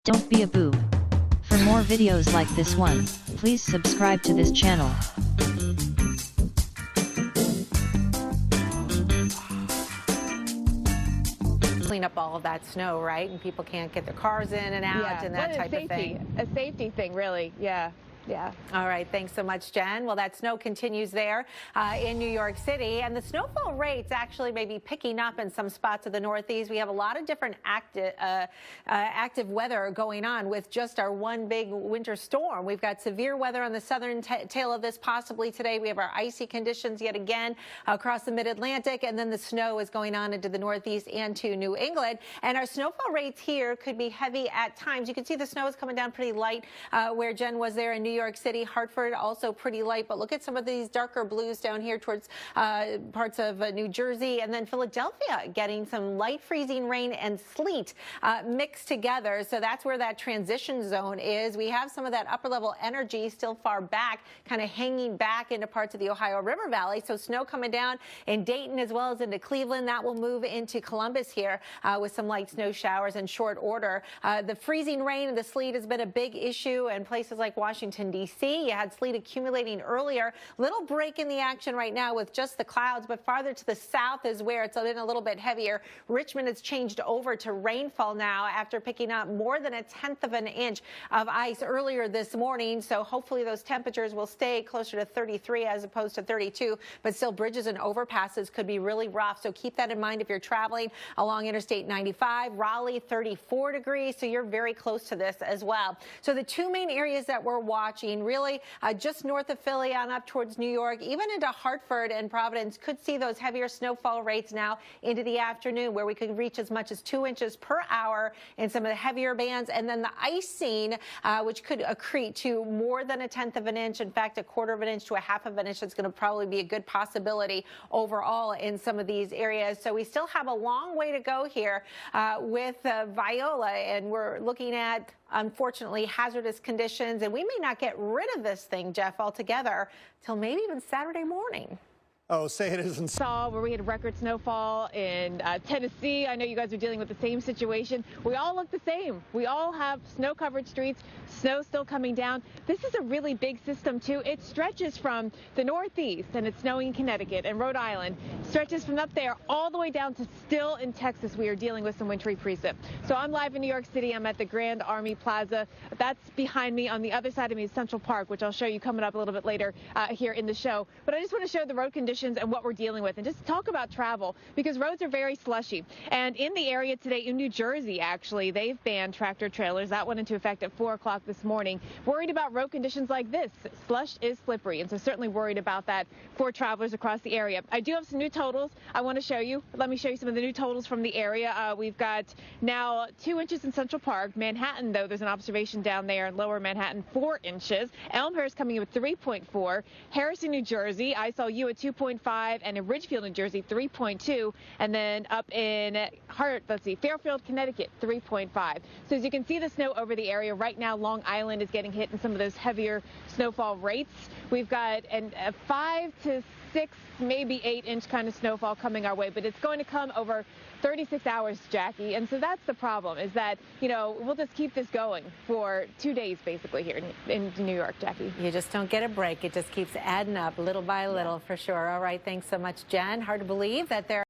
Don't be a boob. For more videos like this one, please subscribe to this channel. Clean up all of that snow, right? And people can't get their cars in and out and that type of thing. A safety thing, really. Yeah. All right. Thanks so much, Jen. Well, that snow continues there in New York City, and the snowfall rates actually may be picking up in some spots of the Northeast. We have a lot of different active weather going on with just our one big winter storm. We've got severe weather on the southern tail of this possibly today. We have our icy conditions yet again across the mid-Atlantic, and then the snow is going on into the Northeast and to New England. And our snowfall rates here could be heavy at times. You can see the snow is coming down pretty light where Jen was there in New York City. Hartford also pretty light, but look at some of these darker blues down here towards parts of New Jersey, and then Philadelphia getting some light freezing rain and sleet mixed together. So that's where that transition zone is. We have some of that upper level energy still far back, kind of hanging back into parts of the Ohio River Valley. So snow coming down in Dayton as well as into Cleveland. That will move into Columbus here with some light snow showers in short order. The freezing rain and the sleet has been a big issue in places like Washington, D.C. You had sleet accumulating earlier. Little break in the action right now with just the clouds, but farther to the south is where it's been a little bit heavier. Richmond has changed over to rainfall now after picking up more than 1/10 of an inch of ice earlier this morning. So hopefully those temperatures will stay closer to 33 as opposed to 32, but still bridges and overpasses could be really rough. So keep that in mind if you're traveling along Interstate 95. Raleigh, 34 degrees. So you're very close to this as well. So the two main areas that we're watching really just north of Philly on up towards New York, even into Hartford and Providence, could see those heavier snowfall rates now into the afternoon, where we could reach as much as 2 inches per hour in some of the heavier bands. And then the icing, which could accrete to more than 1/10 of an inch. In fact, 1/4 of an inch to 1/2 of an inch is going to probably be a good possibility overall in some of these areas. So we still have a long way to go here with Viola, and we're looking at, unfortunately, hazardous conditions, and we may not get rid of this thing, Jeff, altogether till maybe even Saturday morning. Oh, say it isn't. Saw where we had record snowfall in Tennessee. I know you guys are dealing with the same situation. We all look the same. We all have snow-covered streets, snow still coming down. This is a really big system, too. It stretches from the Northeast, and it's snowing in Connecticut and Rhode Island, stretches from up there all the way down to still in Texas. We are dealing with some wintry precip. So I'm live in New York City. I'm at the Grand Army Plaza. That's behind me. On the other side of me is Central Park, which I'll show you coming up a little bit later here in the show. But I just want to show the road conditions and what we're dealing with, and just talk about travel, because roads are very slushy. And in the area today, in New Jersey, actually, they've banned tractor trailers. That went into effect at 4 o'clock this morning. Worried about road conditions like this. Slush is slippery, and so certainly worried about that for travelers across the area. I do have some new totals I want to show you. Let me show you some of the new totals from the area. We've got now 2 inches in Central Park. Manhattan, though, there's an observation down there in lower Manhattan, 4 inches. Elmhurst coming in with 3.4. Harrison, New Jersey, I saw you at 2.5, and in Ridgefield, New Jersey, 3.2, and then up in Fairfield, Connecticut, 3.5. So as you can see the snow over the area right now, Long Island is getting hit in some of those heavier snowfall rates. We've got a 5 to 6, maybe 8-inch kind of snowfall coming our way, but it's going to come over 36 hours, Jackie. And so that's the problem, is that, you know, we'll just keep this going for 2 days, basically, here in New York, Jackie. You just don't get a break. It just keeps adding up little by little, for sure. All right. Thanks so much, Jen. Hard to believe that there